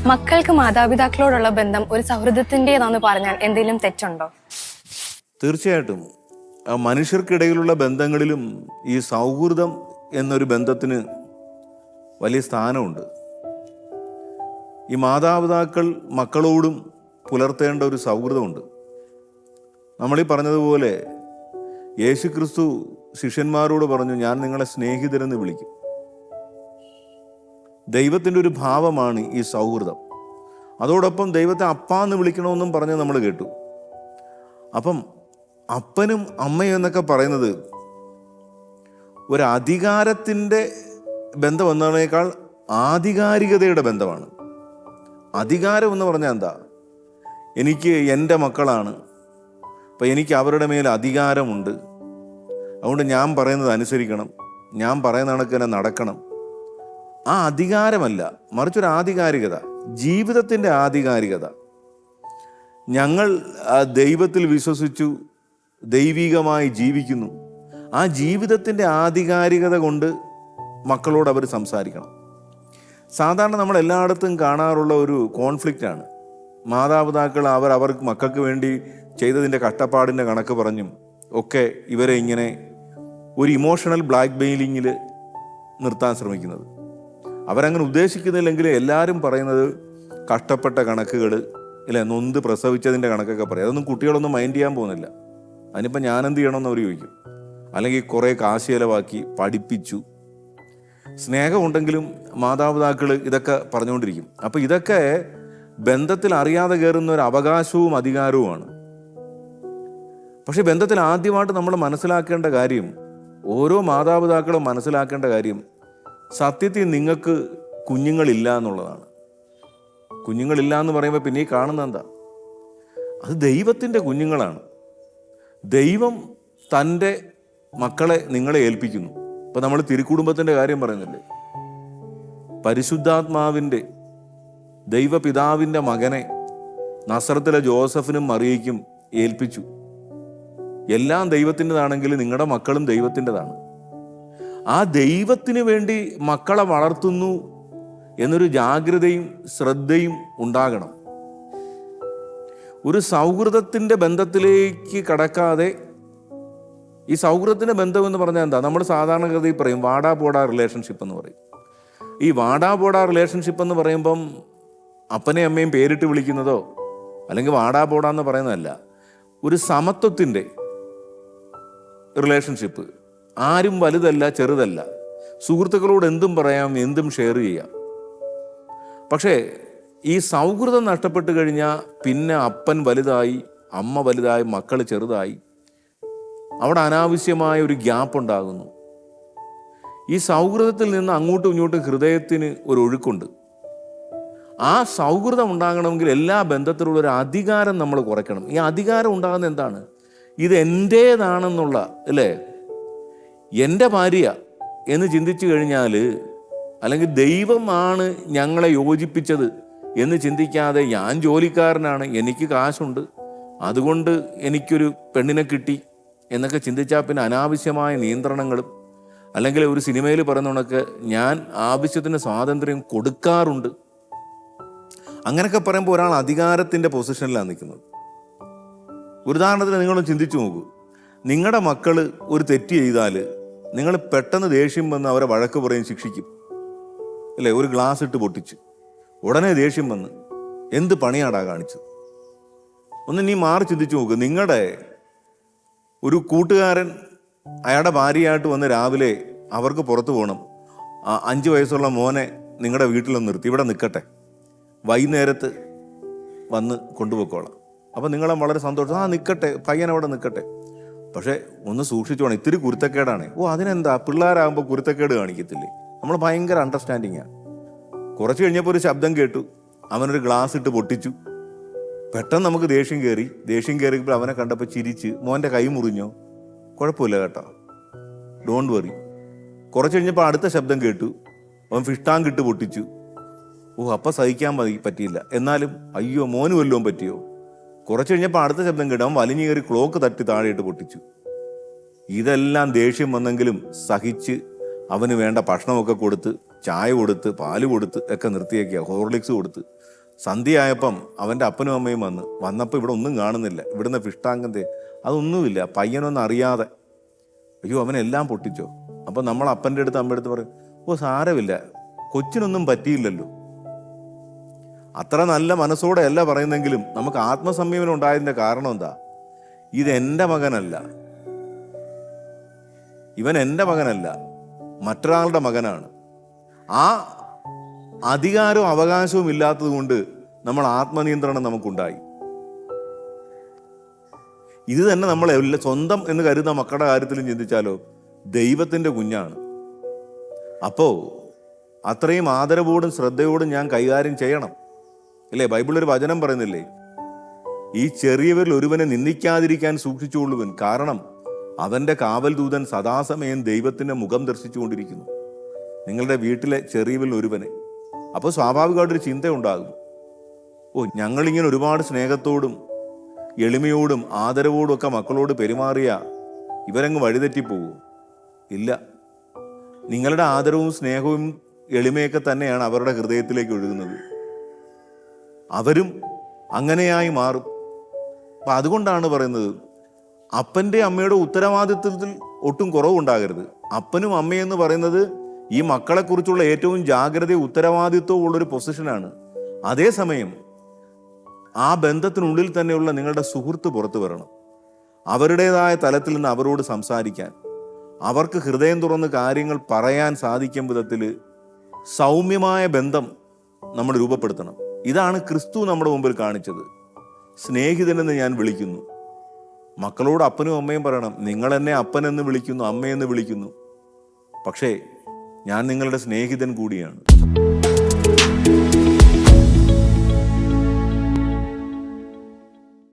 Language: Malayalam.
മക്കൾക്ക് മാതാപിതാക്കളോടുള്ള ബന്ധം ഒരു സൗഹൃദത്തിൻ്റെതാണെന്ന് പറഞ്ഞാൽ എന്തെങ്കിലും തെറ്റുണ്ടോ? തീർച്ചയായിട്ടും മനുഷ്യർക്കിടയിലുള്ള ബന്ധങ്ങളിലും ഈ സൗഹൃദം എന്നൊരു ബന്ധത്തിന് വലിയ സ്ഥാനമുണ്ട്. ഈ മാതാപിതാക്കൾ മക്കളോടും പുലർത്തേണ്ട ഒരു സൗഹൃദമുണ്ട്. നമ്മളീ പറഞ്ഞതുപോലെ യേശുക്രിസ്തു ശിഷ്യന്മാരോട് പറഞ്ഞു, ഞാൻ നിങ്ങളെ സ്നേഹിതരെന്ന് വിളിക്കും. ദൈവത്തിൻ്റെ ഒരു ഭാവമാണ് ഈ സൗഹൃദം. അതോടൊപ്പം ദൈവത്തെ അപ്പാന്ന് വിളിക്കണമെന്നും പറഞ്ഞ് നമ്മൾ കേട്ടു. അപ്പം അപ്പനും അമ്മയും എന്നൊക്കെ പറയുന്നത് ഒരു അധികാരത്തിൻ്റെ ബന്ധം എന്നതിനേക്കാൾ ആധികാരികതയുടെ ബന്ധമാണ്. അധികാരം എന്ന് പറഞ്ഞാൽ എന്താ? എനിക്ക് എൻ്റെ മക്കളാണ്, അപ്പം എനിക്ക് അവരുടെ മേൽ അധികാരമുണ്ട്, അതുകൊണ്ട് ഞാൻ പറയുന്നത് അനുസരിക്കണം, ഞാൻ പറയുന്ന കണക്ക് തന്നെ നടക്കണം. ആ അധികാരമല്ല, മറിച്ചൊരു ആധികാരികത, ജീവിതത്തിൻ്റെ ആധികാരികത. ഞങ്ങൾ ദൈവത്തിൽ വിശ്വസിച്ചു, ദൈവികമായി ജീവിക്കുന്നു. ആ ജീവിതത്തിൻ്റെ ആധികാരികത കൊണ്ട് മക്കളോട് അവർ സംസാരിക്കണം. സാധാരണ നമ്മൾ എല്ലായിടത്തും കാണാറുള്ള ഒരു കോൺഫ്ലിക്റ്റാണ്. മാതാപിതാക്കൾ അവർക്ക് മക്കൾക്ക് വേണ്ടി ചെയ്തതിൻ്റെ കഷ്ടപ്പാടിൻ്റെ കണക്ക് പറഞ്ഞും ഒക്കെ ഇവരെ ഇങ്ങനെ ഒരു ഇമോഷണൽ ബ്ലാക്ക് മെയിലിങ്ങിൽ നിർത്താൻ ശ്രമിക്കുന്നത്. അവരങ്ങനെ ഉദ്ദേശിക്കുന്നില്ലെങ്കിൽ എല്ലാവരും പറയുന്നത് കഷ്ടപ്പെട്ട കണക്കുകൾ, ഇല്ല നൊന്ത് പ്രസവിച്ചതിൻ്റെ കണക്കൊക്കെ പറയും. അതൊന്നും കുട്ടികളൊന്നും മൈൻഡ് ചെയ്യാൻ പോകുന്നില്ല. അതിനിപ്പോൾ ഞാനെന്ത് ചെയ്യണമെന്ന് അവർ ചോദിക്കും. അല്ലെങ്കിൽ കുറേ കാശ് ചിലവാക്കി പഠിപ്പിച്ചു. സ്നേഹമുണ്ടെങ്കിലും മാതാപിതാക്കൾ ഇതൊക്കെ പറഞ്ഞുകൊണ്ടിരിക്കും. അപ്പോൾ ഇതൊക്കെ ബന്ധത്തിൽ അറിയാതെ കയറുന്ന ഒരു അവകാശവും അധികാരവുമാണ്. പക്ഷെ ബന്ധത്തിൽ ആദ്യമായിട്ട് നമ്മൾ മനസ്സിലാക്കേണ്ട കാര്യം, ഓരോ മാതാപിതാക്കളും മനസ്സിലാക്കേണ്ട കാര്യം, സത്യത്തിൽ നിങ്ങൾക്ക് കുഞ്ഞുങ്ങളില്ല എന്നുള്ളതാണ്. കുഞ്ഞുങ്ങളില്ല എന്ന് പറയുമ്പോൾ പിന്നെ ഈ കാണുന്നത് എന്താ? അത് ദൈവത്തിൻ്റെ കുഞ്ഞുങ്ങളാണ്. ദൈവം തൻ്റെ മക്കളെ നിങ്ങളെ ഏൽപ്പിക്കുന്നു. ഇപ്പം നമ്മൾ തിരുക്കുടുംബത്തിൻ്റെ കാര്യം പറയുന്നില്ലേ? പരിശുദ്ധാത്മാവിൻ്റെ ദൈവപിതാവിൻ്റെ മകനെ നസറത്തിലെ ജോസഫിനും മറിയയ്ക്കും ഏൽപ്പിച്ചു. എല്ലാം ദൈവത്തിൻ്റെതാണെങ്കിൽ നിങ്ങളുടെ മക്കളും ദൈവത്തിൻ്റെതാണ്. ആ ദൈവത്തിന് വേണ്ടി മക്കളെ വളർത്തുന്നു എന്നൊരു ജാഗ്രതയും ശ്രദ്ധയും ഉണ്ടാകണം. ഒരു സൗഹൃദത്തിൻ്റെ ബന്ധത്തിലേക്ക് കടക്കാതെ, ഈ സൗഹൃദത്തിൻ്റെ ബന്ധം എന്ന് പറഞ്ഞാൽ എന്താ? നമ്മൾ സാധാരണഗതിയിൽ പറയും വാടാ പോടാ റിലേഷൻഷിപ്പ് എന്ന് പറയും. ഈ വാടാ പോടാ റിലേഷൻഷിപ്പ് എന്ന് പറയുമ്പം അപ്പനെയും അമ്മയും പേരിട്ട് വിളിക്കുന്നതോ അല്ലെങ്കിൽ വാടാ പോടാ എന്ന് പറയുന്നതല്ല. ഒരു സമത്വത്തിൻ്റെ റിലേഷൻഷിപ്പ്. ആരും വലുതല്ല ചെറുതല്ല. സുഹൃത്തുക്കളോട് എന്തും പറയാം, എന്തും ഷെയർ ചെയ്യാം. പക്ഷേ ഈ സൗഹൃദം നഷ്ടപ്പെട്ട് കഴിഞ്ഞാൽ പിന്നെ അപ്പൻ വലുതായി, അമ്മ വലുതായി, മക്കൾ ചെറുതായി, അവിടെ അനാവശ്യമായ ഒരു ഗ്യാപ്പ് ഉണ്ടാകുന്നു. ഈ സൗഹൃദത്തിൽ നിന്ന് അങ്ങോട്ടും ഇങ്ങോട്ടും ഹൃദയത്തിന് ഒരു ഒഴുക്കുണ്ട്. ആ സൗഹൃദം ഉണ്ടാകണമെങ്കിൽ എല്ലാ ബന്ധത്തിലുള്ള ഒരു അധികാരം നമ്മൾ കുറയ്ക്കണം. ഈ അധികാരം ഉണ്ടാകുന്നത് എന്താണ്? ഇത് എൻ്റേതാണെന്നുള്ള, അല്ലേ, എൻ്റെ ഭാര്യ എന്ന് ചിന്തിച്ചു കഴിഞ്ഞാൽ, അല്ലെങ്കിൽ ദൈവമാണ് ഞങ്ങളെ യോജിപ്പിച്ചത് എന്ന് ചിന്തിക്കാതെ ഞാൻ ജോലിക്കാരനാണ്, എനിക്ക് കാശുണ്ട്, അതുകൊണ്ട് എനിക്കൊരു പെണ്ണിനെ കിട്ടി എന്നൊക്കെ ചിന്തിച്ചാൽ പിന്നെ അനാവശ്യമായ നിയന്ത്രണങ്ങളും, അല്ലെങ്കിൽ ഒരു സിനിമയിൽ പറയുന്ന കണക്ക് ഞാൻ ആവശ്യത്തിന് സ്വാതന്ത്ര്യം കൊടുക്കാറുണ്ട്, അങ്ങനെയൊക്കെ പറയുമ്പോൾ ഒരാൾ അധികാരത്തിൻ്റെ പൊസിഷനിലാണ് നിൽക്കുന്നത്. ഒരു ഉദാഹരണത്തിന് നിങ്ങളൊന്ന് ചിന്തിച്ചു നോക്കൂ. നിങ്ങളുടെ മക്കൾ ഒരു തെറ്റ് ചെയ്താൽ നിങ്ങൾ പെട്ടെന്ന് ദേഷ്യം വന്ന് അവരെ വഴക്ക് പറയും, ശിക്ഷിക്കും, അല്ലേ? ഒരു ഗ്ലാസ് ഇട്ട് പൊട്ടിച്ച് ഉടനെ ദേഷ്യം വന്ന് എന്ത് പണിയാടാ കാണിച്ചത്? ഒന്ന് നീ മാറി ചിന്തിച്ചു നോക്ക്. നിങ്ങളുടെ ഒരു കൂട്ടുകാരൻ അയാളുടെ ഭാര്യയായിട്ട് വന്ന് രാവിലെ അവർക്ക് പുറത്തു പോകണം, 5 വയസ്സുള്ള മോനെ നിങ്ങളുടെ വീട്ടിലൊന്ന് നിർത്തി, ഇവിടെ നിൽക്കട്ടെ, വൈകുന്നേരത്ത് വന്ന് കൊണ്ടുപോയിക്കോളാം. അപ്പം നിങ്ങളെ വളരെ സന്തോഷം, നിൽക്കട്ടെ, പയ്യൻ അവിടെ നിൽക്കട്ടെ, പക്ഷേ ഒന്ന് സൂക്ഷിച്ചോണം, ഇത്തിരി കുരുത്തക്കേടാണ്. അതിനെന്താ, പിള്ളേരാകുമ്പോൾ കുരുത്തക്കേട് കാണിക്കത്തില്ലേ? നമ്മൾ ഭയങ്കര അണ്ടർസ്റ്റാൻഡിങ്ങാണ്. കുറച്ച് കഴിഞ്ഞപ്പോൾ ഒരു ശബ്ദം കേട്ടു, അവനൊരു ഗ്ലാസ് ഇട്ട് പൊട്ടിച്ചു. പെട്ടെന്ന് നമുക്ക് ദേഷ്യം കയറിയപ്പോൾ അവനെ കണ്ടപ്പോൾ ചിരിച്ച്, മോൻ്റെ കൈ മുറിഞ്ഞോ? കുഴപ്പമില്ല കേട്ടോ, ഡോണ്ട് വറി. കുറച്ച് കഴിഞ്ഞപ്പോൾ അടുത്ത ശബ്ദം കേട്ടു, അവൻ ഫിഷ് ടാങ്ക് ഇട്ട് പൊട്ടിച്ചു. അപ്പം സഹിക്കാൻ പറ്റിയില്ല. എന്നാലും അയ്യോ മോന് വല്ലതും പറ്റിയോ? കുറച്ച് കഴിഞ്ഞപ്പോൾ അടുത്ത ശബ്ദം കേട്ടു, അവൻ വലിഞ്ഞു കയറി ക്ലോക്ക് തട്ടി താഴെയിട്ട് പൊട്ടിച്ചു. ഇതെല്ലാം ദേഷ്യം വന്നെങ്കിലും സഹിച്ച് അവന് വേണ്ട ഭക്ഷണമൊക്കെ കൊടുത്ത് ചായ കൊടുത്ത് പാല് കൊടുത്ത് ഒക്കെ നിർത്തിയേക്കുക, ഹോർലിക്സ് കൊടുത്ത്. സന്ധ്യയായപ്പം അവൻ്റെ അപ്പനും അമ്മയും വന്നപ്പോൾ ഇവിടെ ഒന്നും കാണുന്നില്ല, ഇവിടുന്ന് ഫിഷ്ടാങ്കത്തെ അതൊന്നുമില്ല. പയ്യനൊന്നും അറിയാതെ അയ്യോ അവനെല്ലാം പൊട്ടിച്ചോ. അപ്പം നമ്മൾ അപ്പൻ്റെ അടുത്ത് അമ്മയുടെ അടുത്ത് പറയും, ഓ സാരമില്ല, കൊച്ചിനൊന്നും പറ്റിയില്ലല്ലോ. അത്ര നല്ല മനസ്സോടെ അല്ല പറയുന്നെങ്കിലും നമുക്ക് ആത്മസംയമനം ഉണ്ടായതിൻ്റെ കാരണം എന്താ? ഇതെൻ്റെ മകനല്ല, ഇവൻ എൻ്റെ മകനല്ല, മറ്റൊരാളുടെ മകനാണ്. ആ അധികാരവും അവകാശവും ഇല്ലാത്തത് കൊണ്ട് നമ്മൾ ആത്മനിയന്ത്രണം നമുക്കുണ്ടായി. ഇത് തന്നെ നമ്മൾ സ്വന്തം എന്ന് കരുതുന്ന മക്കളുടെ കാര്യത്തിലും ചിന്തിച്ചാലോ, ദൈവത്തിൻ്റെ കുഞ്ഞാണ്. അപ്പോ അത്രയും ആദരവോടും ശ്രദ്ധയോടും ഞാൻ കൈകാര്യം ചെയ്യണം, അല്ലേ? ബൈബിളൊരു വചനം പറയുന്നില്ലേ, ഈ ചെറിയവരിൽ ഒരുവനെ നിന്ദിക്കാതിരിക്കാൻ സൂക്ഷിച്ചുകൊള്ളുവൻ, കാരണം അവൻ്റെ കാവൽ ദൂതൻ സദാസമയം ദൈവത്തിൻ്റെ മുഖം ദർശിച്ചുകൊണ്ടിരിക്കുന്നു. നിങ്ങളുടെ വീട്ടിലെ ചെറിയവരിൽ ഒരുവനെ. അപ്പോൾ സ്വാഭാവികമായിട്ടൊരു ചിന്ത ഉണ്ടാകും, ഓ ഞങ്ങളിങ്ങനെ ഒരുപാട് സ്നേഹത്തോടും എളിമയോടും ആദരവോടും ഒക്കെ മക്കളോട് പെരുമാറിയ ഇവരങ്ങ് വഴിതെറ്റിപ്പോകും. ഇല്ല, നിങ്ങളുടെ ആദരവും സ്നേഹവും എളിമയൊക്കെ തന്നെയാണ് അവരുടെ ഹൃദയത്തിലേക്ക് ഒഴുകുന്നത്. അവരും അങ്ങനെയായി മാറും. അപ്പം അതുകൊണ്ടാണ് പറയുന്നത്, അപ്പൻ്റെ അമ്മയുടെ ഉത്തരവാദിത്വത്തിൽ ഒട്ടും കുറവുണ്ടാകരുത്. അപ്പനും അമ്മയെന്ന് പറയുന്നത് ഈ മക്കളെക്കുറിച്ചുള്ള ഏറ്റവും ജാഗ്രതയും ഉത്തരവാദിത്വവും ഉള്ളൊരു പൊസിഷനാണ്. അതേസമയം ആ ബന്ധത്തിനുള്ളിൽ തന്നെയുള്ള നിങ്ങളുടെ സുഹൃത്ത് പുറത്തു വരണം. അവരുടേതായ തലത്തിൽ നിന്ന് അവരോട് സംസാരിക്കാൻ, അവർക്ക് ഹൃദയം തുറന്ന് കാര്യങ്ങൾ പറയാൻ സാധിക്കും വിധത്തിൽ സൗമ്യമായ ബന്ധം നമ്മൾ രൂപപ്പെടുത്തണം. ഇതാണ് ക്രിസ്തു നമ്മുടെ മുമ്പിൽ കാണിച്ചത്. സ്നേഹിതനെന്ന് ഞാൻ വിളിക്കുന്നു. മക്കളോട് അപ്പനും അമ്മയും പറയണം, നിങ്ങളെന്നെ അപ്പനെന്ന് വിളിക്കുന്നു, അമ്മയെന്ന് വിളിക്കുന്നു, പക്ഷേ ഞാൻ നിങ്ങളുടെ സ്നേഹിതൻ കൂടിയാണ്.